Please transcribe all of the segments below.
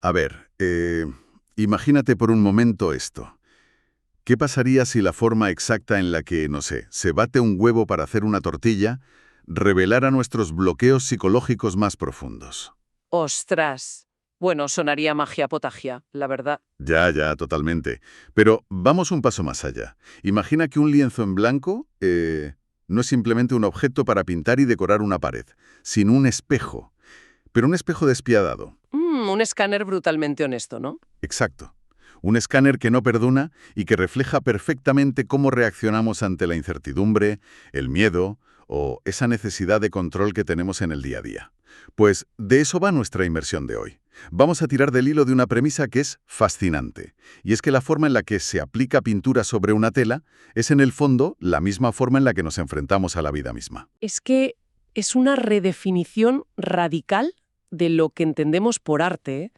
A ver, imagínate por un momento esto. ¿Qué pasaría si la forma exacta en la que, no sé, se bate un huevo para hacer una tortilla revelara nuestros bloqueos psicológicos más profundos? ¡Ostras! Bueno, sonaría magia potagia, la verdad. Ya, totalmente. Pero vamos un paso más allá. Imagina que un lienzo en blanco no es simplemente un objeto para pintar y decorar una pared, sino un espejo. Pero un espejo despiadado. Un escáner brutalmente honesto, ¿no? Exacto. Un escáner que no perdona y que refleja perfectamente cómo reaccionamos ante la incertidumbre, el miedo o esa necesidad de control que tenemos en el día a día. Pues de eso va nuestra inmersión de hoy. Vamos a tirar del hilo de una premisa que es fascinante, y es que la forma en la que se aplica pintura sobre una tela es en el fondo la misma forma en la que nos enfrentamos a la vida misma. Es que es una redefinición radical de lo que entendemos por arte, ¿eh?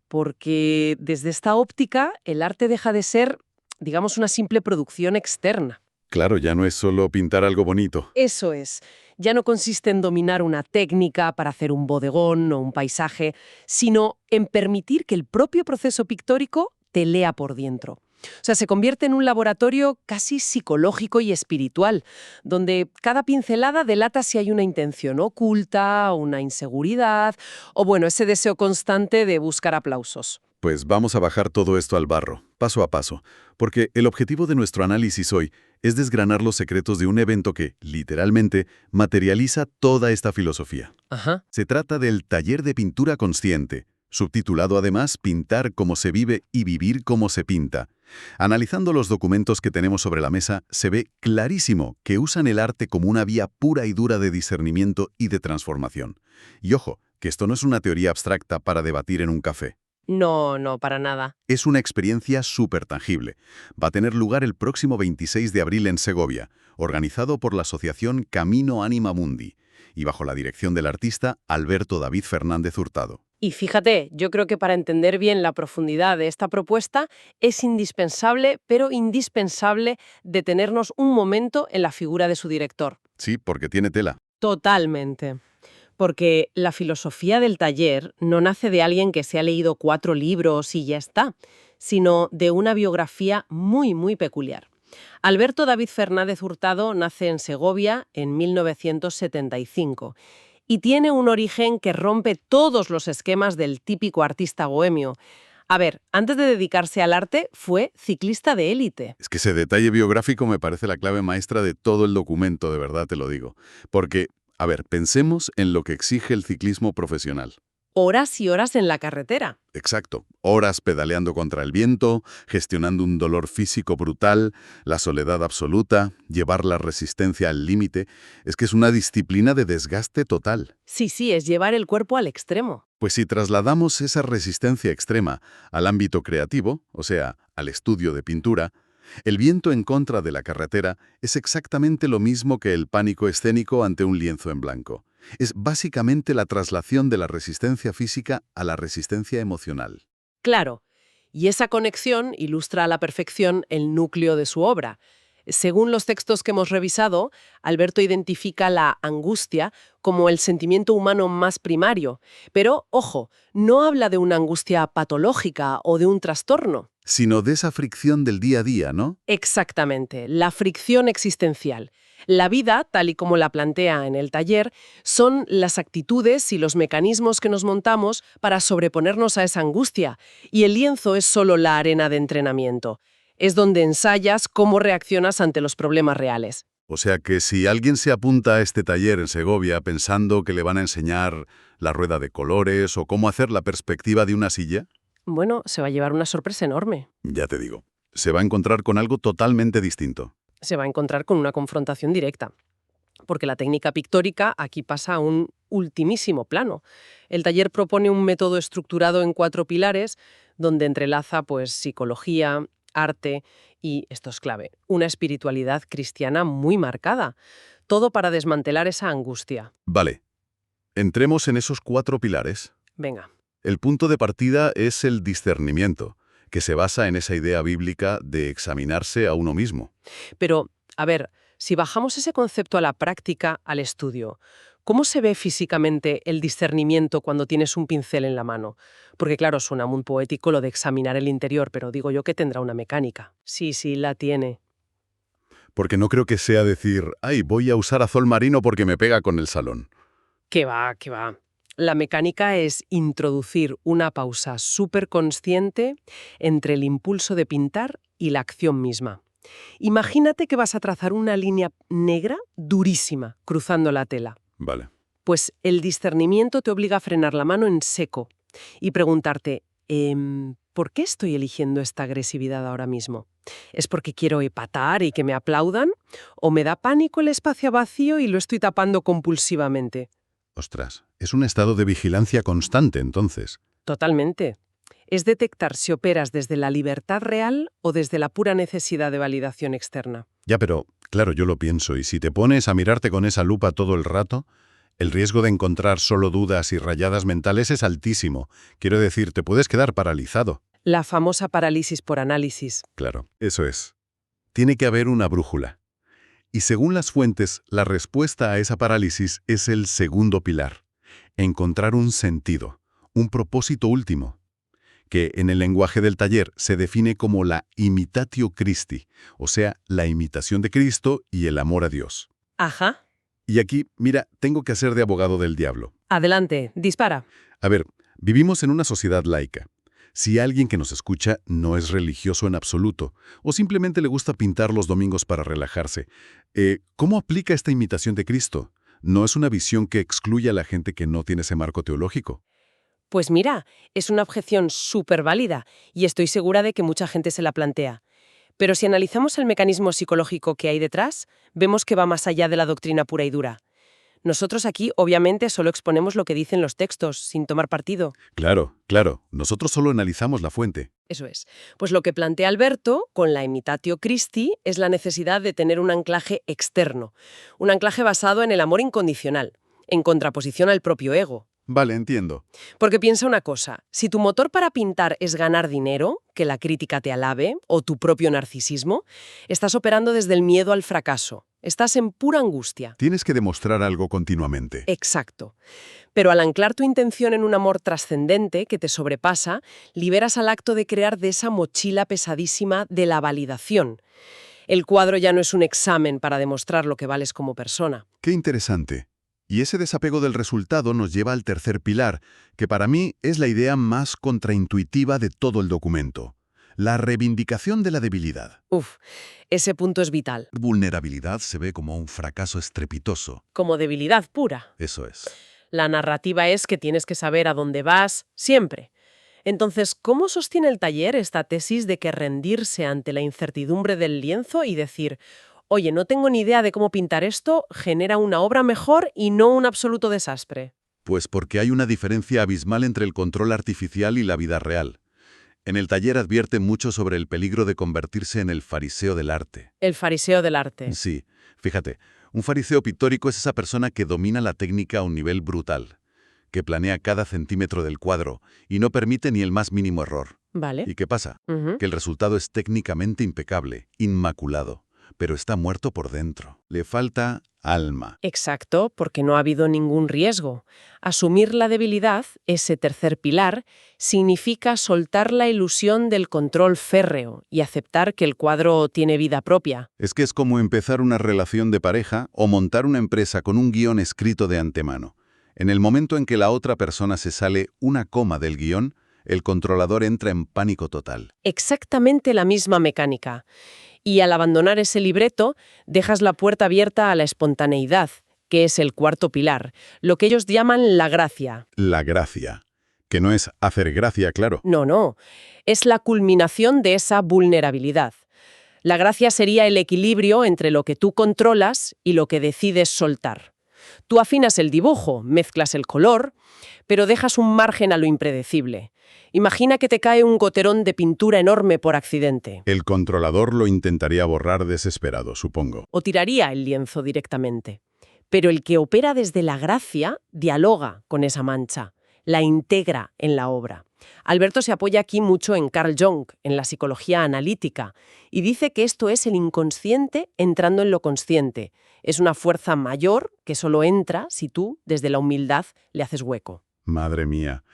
Porque desde esta óptica el arte deja de ser, digamos, una simple producción externa. Claro, ya no es solo pintar algo bonito. Eso es. Ya no consiste en dominar una técnica para hacer un bodegón o un paisaje, sino en permitir que el propio proceso pictórico te lea por dentro. O sea, se convierte en un laboratorio casi psicológico y espiritual, donde cada pincelada delata si hay una intención oculta, una inseguridad, o bueno, ese deseo constante de buscar aplausos. Pues vamos a bajar todo esto al barro, paso a paso, porque el objetivo de nuestro análisis hoy es desgranar los secretos de un evento que, literalmente, materializa toda esta filosofía. Ajá. Se trata del Taller de Pintura Consciente, subtitulado además Pintar como se vive y vivir como se pinta. Analizando los documentos que tenemos sobre la mesa, se ve clarísimo que usan el arte como una vía pura y dura de discernimiento y de transformación. Y ojo, que esto no es una teoría abstracta para debatir en un café. No, no, para nada. Es una experiencia súper tangible. Va a tener lugar el próximo 26 de abril en Segovia, organizado por la asociación Camino Anima Mundi, y bajo la dirección del artista Alberto David Fernández Hurtado. Y fíjate, yo creo que para entender bien la profundidad de esta propuesta es indispensable, pero indispensable, detenernos un momento en la figura de su director. Sí, porque tiene tela. Totalmente. Porque la filosofía del taller no nace de alguien que se ha leído 4 libros y ya está, sino de una biografía muy, muy peculiar. Alberto David Fernández Hurtado nace en Segovia en 1975 y tiene un origen que rompe todos los esquemas del típico artista bohemio. A ver, antes de dedicarse al arte, fue ciclista de élite. Es que ese detalle biográfico me parece la clave maestra de todo el documento, de verdad te lo digo. Porque, a ver, pensemos en lo que exige el ciclismo profesional. Horas y horas en la carretera. Exacto. Horas pedaleando contra el viento, gestionando un dolor físico brutal, la soledad absoluta, llevar la resistencia al límite. Es que es una disciplina de desgaste total. Sí, es llevar el cuerpo al extremo. Pues si trasladamos esa resistencia extrema al ámbito creativo, o sea, al estudio de pintura, el viento en contra de la carretera es exactamente lo mismo que el pánico escénico ante un lienzo en blanco. Es básicamente la traslación de la resistencia física a la resistencia emocional. Claro, y esa conexión ilustra a la perfección el núcleo de su obra. Según los textos que hemos revisado, Alberto identifica la angustia como el sentimiento humano más primario. Pero, ojo, no habla de una angustia patológica o de un trastorno. Sino de esa fricción del día a día, ¿no? Exactamente, la fricción existencial. La vida, tal y como la plantea en el taller, son las actitudes y los mecanismos que nos montamos para sobreponernos a esa angustia, y el lienzo es solo la arena de entrenamiento. Es donde ensayas cómo reaccionas ante los problemas reales. O sea que si alguien se apunta a este taller en Segovia pensando que le van a enseñar la rueda de colores o cómo hacer la perspectiva de una silla, Bueno, se va a llevar una sorpresa enorme. ya te digo, se va a encontrar con algo totalmente distinto. Se va a encontrar con una confrontación directa, porque la técnica pictórica aquí pasa a un ultimísimo plano. El taller propone un método estructurado en 4 pilares, donde entrelaza pues psicología, arte y, esto es clave, una espiritualidad cristiana muy marcada. Todo para desmantelar esa angustia. Vale, entremos en esos 4 pilares. Venga. El punto de partida es el discernimiento, que se basa en esa idea bíblica de examinarse a uno mismo. Pero, a ver, si bajamos ese concepto a la práctica, al estudio, ¿Cómo se ve físicamente el discernimiento cuando tienes un pincel en la mano? Porque claro, suena muy poético lo de examinar el interior, pero digo yo que tendrá una mecánica. Sí, sí, la tiene. Porque no creo que sea decir, ay, voy a usar azul marino porque me pega con el salón. Que va, que va. La mecánica es introducir una pausa súper consciente entre el impulso de pintar y la acción misma. Imagínate que vas a trazar una línea negra durísima cruzando la tela. Vale. Pues el discernimiento te obliga a frenar la mano en seco y preguntarte, ¿por qué estoy eligiendo esta agresividad ahora mismo? ¿Es porque quiero epatar y que me aplaudan? ¿O me da pánico el espacio vacío y lo estoy tapando compulsivamente? Ostras, es un estado de vigilancia constante, entonces. Totalmente. Es detectar si operas desde la libertad real o desde la pura necesidad de validación externa. Ya, pero, claro, yo lo pienso, y si te pones a mirarte con esa lupa todo el rato, el riesgo de encontrar solo dudas y rayadas mentales es altísimo. Quiero decir, te puedes quedar paralizado. La famosa parálisis por análisis. Claro, eso es. Tiene que haber una brújula. Y según las fuentes, la respuesta a esa parálisis es el segundo pilar. Encontrar un sentido, un propósito último, que en el lenguaje del taller se define como la imitatio Christi, o sea, la imitación de Cristo y el amor a Dios. Ajá. Y aquí, mira, tengo que hacer de abogado del diablo. Adelante, dispara. A ver, vivimos en una sociedad laica. Si alguien que nos escucha no es religioso en absoluto, o simplemente le gusta pintar los domingos para relajarse, ¿cómo aplica esta imitación de Cristo? ¿No es una visión que excluye a la gente que no tiene ese marco teológico? Pues mira, es una objeción súper válida y estoy segura de que mucha gente se la plantea. Pero si analizamos el mecanismo psicológico que hay detrás, vemos que va más allá de la doctrina pura y dura. Nosotros aquí, obviamente, solo exponemos lo que dicen los textos, sin tomar partido. Claro, claro. Nosotros solo analizamos la fuente. Eso es. Pues lo que plantea Alberto, con la imitatio Christi, es la necesidad de tener un anclaje externo. Un anclaje basado en el amor incondicional, en contraposición al propio ego. Vale, entiendo. Porque piensa una cosa, si tu motor para pintar es ganar dinero, que la crítica te alabe, o tu propio narcisismo, estás operando desde el miedo al fracaso. Estás en pura angustia. Tienes que demostrar algo continuamente. Exacto. Pero al anclar tu intención en un amor trascendente que te sobrepasa, liberas al acto de crear de esa mochila pesadísima de la validación. El cuadro ya no es un examen para demostrar lo que vales como persona. Qué interesante. Y ese desapego del resultado nos lleva al tercer pilar, que para mí es la idea más contraintuitiva de todo el documento. La reivindicación de la debilidad. Ese punto es vital. Vulnerabilidad se ve como un fracaso estrepitoso. Como debilidad pura. Eso es. La narrativa es que tienes que saber a dónde vas, siempre. Entonces, ¿cómo sostiene el taller esta tesis de que rendirse ante la incertidumbre del lienzo y decir, oye, no tengo ni idea de cómo pintar esto, genera una obra mejor y no un absoluto desastre? Pues porque hay una diferencia abismal entre el control artificial y la vida real. En el taller advierte mucho sobre el peligro de convertirse en el fariseo del arte. El fariseo del arte. Sí, fíjate, un fariseo pictórico es esa persona que domina la técnica a un nivel brutal, que planea cada centímetro del cuadro y no permite ni el más mínimo error. Vale. ¿Y qué pasa? Que el resultado es técnicamente impecable, inmaculado, pero está muerto por dentro. Le falta alma. Exacto, porque no ha habido ningún riesgo. Asumir la debilidad, ese tercer pilar, significa soltar la ilusión del control férreo y aceptar que el cuadro tiene vida propia. Es que es como empezar una relación de pareja o montar una empresa con un guión escrito de antemano. En el momento en que la otra persona se sale una coma del guión, el controlador entra en pánico total. Exactamente la misma mecánica. Y al abandonar ese libreto, dejas la puerta abierta a la espontaneidad, que es el cuarto pilar, lo que ellos llaman la gracia. La gracia. Que no es hacer gracia, claro. No. Es la culminación de esa vulnerabilidad. La gracia sería el equilibrio entre lo que tú controlas y lo que decides soltar. Tú afinas el dibujo, mezclas el color, pero dejas un margen a lo impredecible. Imagina que te cae un goterón de pintura enorme por accidente. El controlador lo intentaría borrar desesperado, supongo. O tiraría el lienzo directamente. Pero el que opera desde la gracia dialoga con esa mancha. la integra en la obra. Alberto se apoya aquí mucho en Carl Jung, en la psicología analítica, y dice que esto es el inconsciente entrando en lo consciente. Es una fuerza mayor que solo entra si tú, desde la humildad, le haces hueco. Madre mía.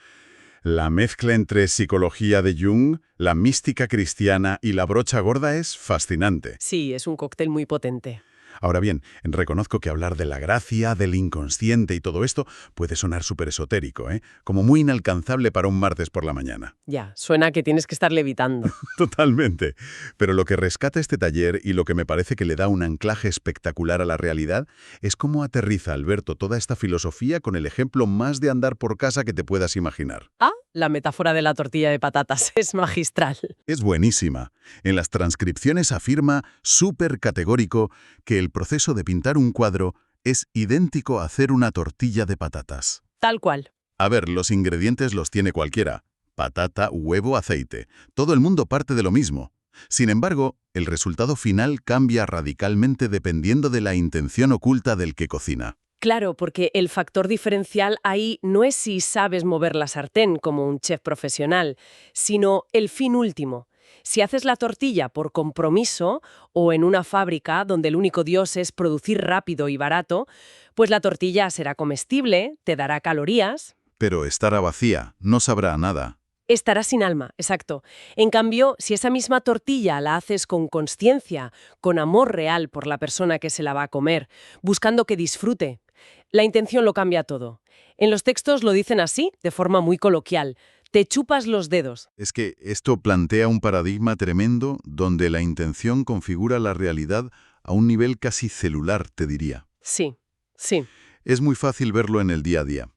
La mezcla entre psicología de Jung, la mística cristiana y la brocha gorda es fascinante. Sí, es un cóctel muy potente. Ahora bien, reconozco que hablar de la gracia, del inconsciente y todo esto puede sonar súper esotérico, ¿eh? Como muy inalcanzable para un martes por la mañana. Ya, suena que tienes que estar levitando. Totalmente. Pero lo que rescata este taller y lo que me parece que le da un anclaje espectacular a la realidad es cómo aterriza Alberto toda esta filosofía con el ejemplo más de andar por casa que te puedas imaginar. Ah, la metáfora de la tortilla de patatas es magistral. Es buenísima. En las transcripciones afirma súper categórico que el proceso de pintar un cuadro es idéntico a hacer una tortilla de patatas. Tal cual. A ver, los ingredientes los tiene cualquiera. Patata, huevo, aceite. Todo el mundo parte de lo mismo. Sin embargo, el resultado final cambia radicalmente dependiendo de la intención oculta del que cocina. Claro, porque el factor diferencial ahí no es si sabes mover la sartén como un chef profesional, sino el fin último. Si haces la tortilla por compromiso o en una fábrica donde el único dios es producir rápido y barato, pues la tortilla será comestible, te dará calorías. Pero estará vacía, no sabrá a nada. Estará sin alma, exacto. En cambio, si esa misma tortilla la haces con consciencia, con amor real por la persona que se la va a comer, buscando que disfrute, la intención lo cambia todo. En los textos lo dicen así, de forma muy coloquial. Te chupas los dedos. Es que esto plantea un paradigma tremendo donde la intención configura la realidad a un nivel casi celular, te diría. Sí, sí. Es muy fácil verlo en el día a día.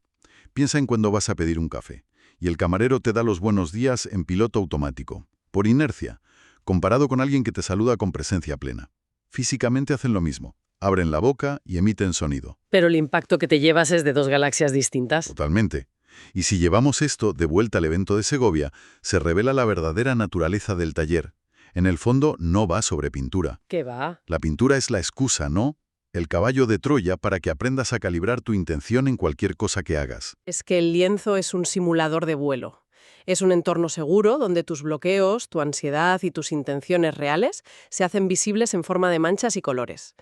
Piensa en cuando vas a pedir un café y el camarero te da los buenos días en piloto automático, por inercia, comparado con alguien que te saluda con presencia plena. Físicamente hacen lo mismo. Abren la boca y emiten sonido. Pero el impacto que te llevas es de dos galaxias distintas. Totalmente. Y si llevamos esto de vuelta al evento de Segovia, se revela la verdadera naturaleza del taller. En el fondo no va sobre pintura. ¿Qué va? La pintura es la excusa, ¿no? El caballo de Troya para que aprendas a calibrar tu intención en cualquier cosa que hagas. Es que el lienzo es un simulador de vuelo. Es un entorno seguro donde tus bloqueos, tu ansiedad y tus intenciones reales se hacen visibles en forma de manchas y colores.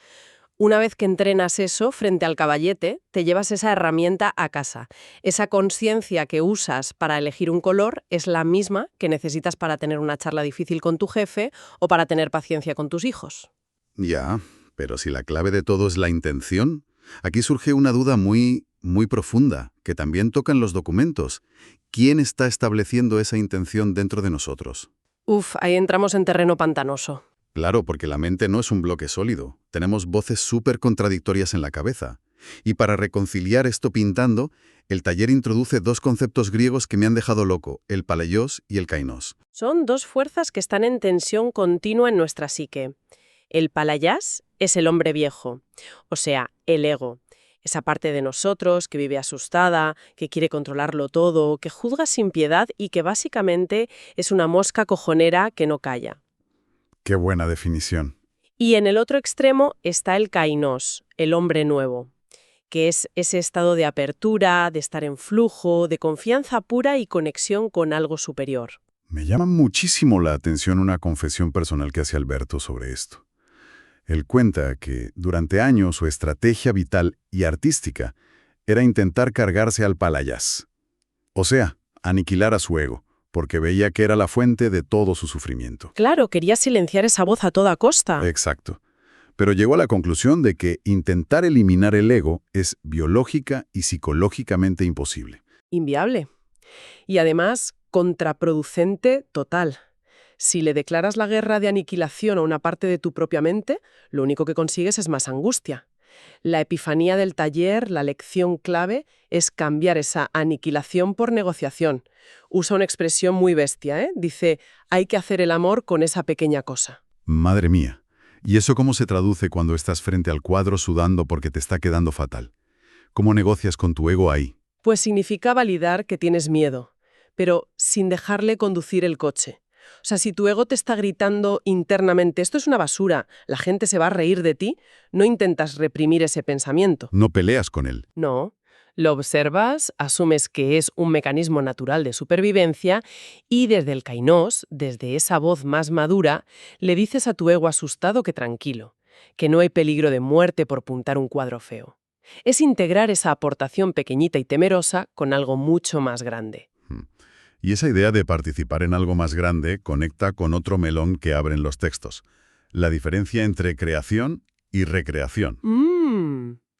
Una vez que entrenas eso frente al caballete, te llevas esa herramienta a casa. Esa conciencia que usas para elegir un color es la misma que necesitas para tener una charla difícil con tu jefe o para tener paciencia con tus hijos. Ya, pero si la clave de todo es la intención, aquí surge una duda muy profunda, que también toca en los documentos. ¿Quién está estableciendo esa intención dentro de nosotros? Ahí entramos en terreno pantanoso. Claro, porque la mente no es un bloque sólido. Tenemos voces súper contradictorias en la cabeza. Y para reconciliar esto pintando, el taller introduce dos conceptos griegos que me han dejado loco, el paleios y el kainos. Son dos fuerzas que están en tensión continua en nuestra psique. El palaiás es el hombre viejo, o sea, el ego. Esa parte de nosotros que vive asustada, que quiere controlarlo todo, que juzga sin piedad y que básicamente es una mosca cojonera que no calla. Qué buena definición. Y en el otro extremo está el kainos, el hombre nuevo, que es ese estado de apertura, de estar en flujo, de confianza pura y conexión con algo superior. Me llama muchísimo la atención una confesión personal que hace Alberto sobre esto. Él cuenta que durante años su estrategia vital y artística era intentar cargarse al palaiás, o sea, aniquilar a su ego, porque veía que era la fuente de todo su sufrimiento. Claro, quería silenciar esa voz a toda costa. Exacto. Pero llegó a la conclusión de que intentar eliminar el ego es biológica y psicológicamente imposible. Inviable. Y además, contraproducente total. Si le declaras la guerra de aniquilación a una parte de tu propia mente, lo único que consigues es más angustia. La epifanía del taller, la lección clave, es cambiar esa aniquilación por negociación. Usa una expresión muy bestia, ¿eh? Dice, hay que hacer el amor con esa pequeña cosa. Madre mía. ¿Y eso cómo se traduce cuando estás frente al cuadro sudando porque te está quedando fatal? ¿Cómo negocias con tu ego ahí? Pues significa validar que tienes miedo, pero sin dejarle conducir el coche. O sea, si tu ego te está gritando internamente, esto es una basura, la gente se va a reír de ti, no intentas reprimir ese pensamiento. No peleas con él. No, Lo observas, asumes que es un mecanismo natural de supervivencia y desde el kainos, desde esa voz más madura, le dices a tu ego asustado que tranquilo, que no hay peligro de muerte por pintar un cuadro feo. Es integrar esa aportación pequeñita y temerosa con algo mucho más grande. Y esa idea de participar en algo más grande conecta con otro melón que abren los textos. La diferencia entre creación y recreación.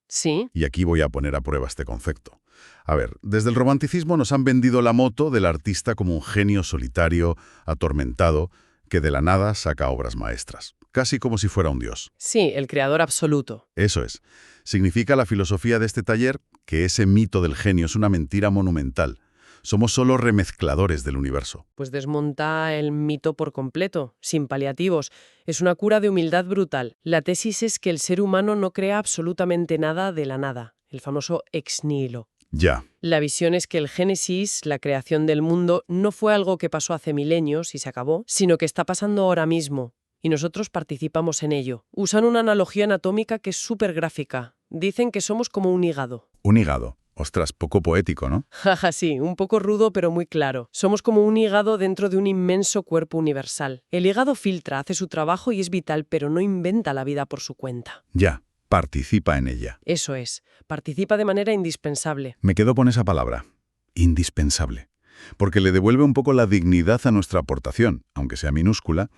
Sí. Y aquí voy a poner a prueba este concepto. A ver, desde el romanticismo nos han vendido la moto del artista como un genio solitario, atormentado, que de la nada saca obras maestras, casi como si fuera un dios. Sí, el creador absoluto. Eso es. Significa la filosofía de este taller que ese mito del genio es una mentira monumental. Somos solo remezcladores del universo. Pues desmonta el mito por completo, sin paliativos. Es una cura de humildad brutal. La tesis es que el ser humano no crea absolutamente nada de la nada, el famoso ex nihilo. Ya. La visión es que el Génesis, la creación del mundo, no fue algo que pasó hace milenios y se acabó, sino que está pasando ahora mismo, y nosotros participamos en ello. Usan una analogía anatómica que es súper gráfica. Dicen que somos como un hígado. Un hígado. Ostras, poco poético, ¿no? Jaja, sí, un poco rudo pero muy claro. Somos como un hígado dentro de un inmenso cuerpo universal. El hígado filtra, hace su trabajo y es vital, pero no inventa la vida por su cuenta. Ya. Participa en ella. Eso es, participa de manera indispensable. Me quedo con esa palabra. Indispensable. Porque le devuelve un poco la dignidad a nuestra aportación, aunque sea minúscula.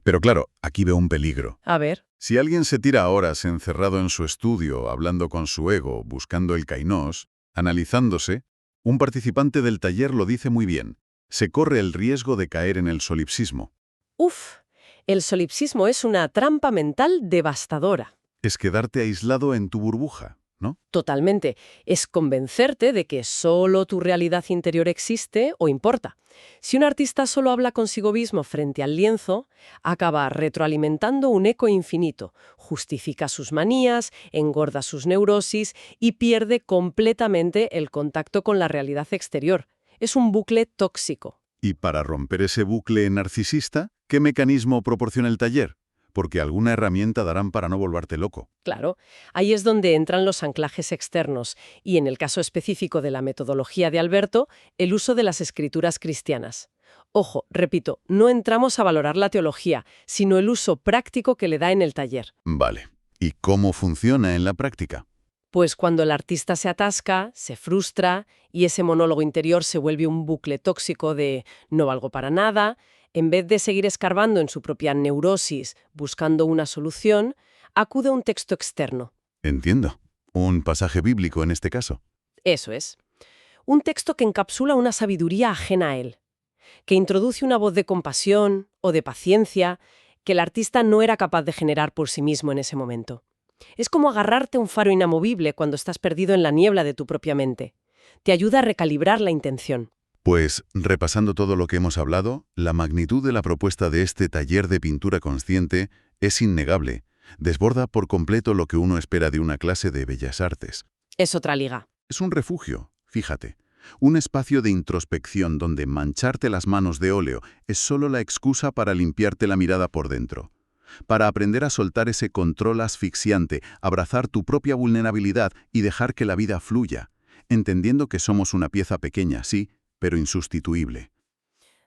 Pero claro, aquí veo un peligro. A ver. Si alguien se tira horas encerrado en su estudio, hablando con su ego, buscando el kainos, analizándose, un participante del taller lo dice muy bien. Se corre el riesgo de caer en el solipsismo. Uf, el solipsismo es una trampa mental devastadora. Es quedarte aislado en tu burbuja, ¿no? Totalmente. Es convencerte de que solo tu realidad interior existe o importa. Si un artista solo habla consigo mismo frente al lienzo, acaba retroalimentando un eco infinito, justifica sus manías, engorda sus neurosis y pierde completamente el contacto con la realidad exterior. Es un bucle tóxico. Y para romper ese bucle narcisista, ¿qué mecanismo proporciona el taller? Porque alguna herramienta darán para no volverte loco. Claro, ahí es donde entran los anclajes externos y, en el caso específico de la metodología de Alberto, el uso de las escrituras cristianas. Ojo, repito, no entramos a valorar la teología, sino el uso práctico que le da en el taller. Vale. ¿Y cómo funciona en la práctica? Pues cuando el artista se atasca, se frustra y ese monólogo interior se vuelve un bucle tóxico de no valgo para nada, en vez de seguir escarbando en su propia neurosis buscando una solución, acude a un texto externo. Entiendo. Un pasaje bíblico en este caso. Eso es. Un texto que encapsula una sabiduría ajena a él, que introduce una voz de compasión o de paciencia que el artista no era capaz de generar por sí mismo en ese momento. Es como agarrarte a un faro inamovible cuando estás perdido en la niebla de tu propia mente. Te ayuda a recalibrar la intención. Pues, repasando todo lo que hemos hablado, la magnitud de la propuesta de este taller de pintura consciente es innegable. Desborda por completo lo que uno espera de una clase de bellas artes. Es otra liga. Es un refugio, fíjate. Un espacio de introspección donde mancharte las manos de óleo es solo la excusa para limpiarte la mirada por dentro. Para aprender a soltar ese control asfixiante, abrazar tu propia vulnerabilidad y dejar que la vida fluya, entendiendo que somos una pieza pequeña, sí, pero insustituible.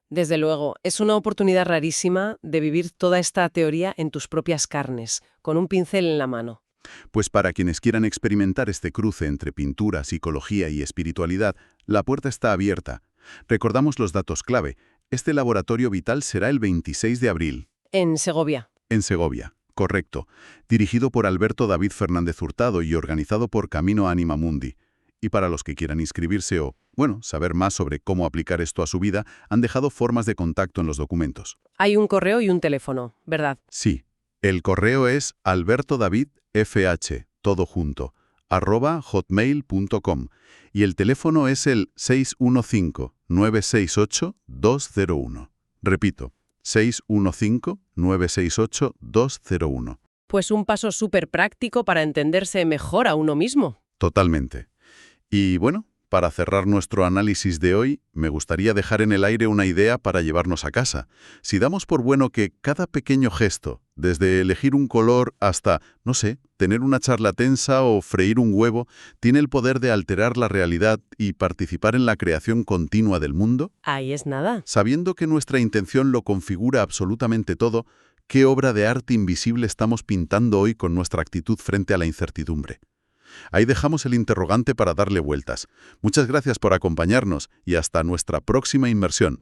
Desde luego, es una oportunidad rarísima de vivir toda esta teoría en tus propias carnes, con un pincel en la mano. Pues para quienes quieran experimentar este cruce entre pintura, psicología y espiritualidad, la puerta está abierta. Recordamos los datos clave. Este laboratorio vital será el 26 de abril. En Segovia. En Segovia, correcto. Dirigido por Alberto David Fernández Hurtado y organizado por Camino Anima Mundi. Y para los que quieran inscribirse o, saber más sobre cómo aplicar esto a su vida, han dejado formas de contacto en los documentos. Hay un correo y un teléfono, ¿verdad? Sí. El correo es albertodavidfh, todo junto, @hotmail.com. Y el teléfono es el 615-968-201. Repito, 615-968-201. Pues un paso súper práctico para entenderse mejor a uno mismo. Totalmente. Y para cerrar nuestro análisis de hoy, me gustaría dejar en el aire una idea para llevarnos a casa. Si damos por bueno que cada pequeño gesto, desde elegir un color hasta, no sé, tener una charla tensa o freír un huevo, tiene el poder de alterar la realidad y participar en la creación continua del mundo, Ahí es nada. sabiendo que nuestra intención lo configura absolutamente todo, ¿qué obra de arte invisible estamos pintando hoy con nuestra actitud frente a la incertidumbre? Ahí dejamos el interrogante para darle vueltas. Muchas gracias por acompañarnos y hasta nuestra próxima inmersión.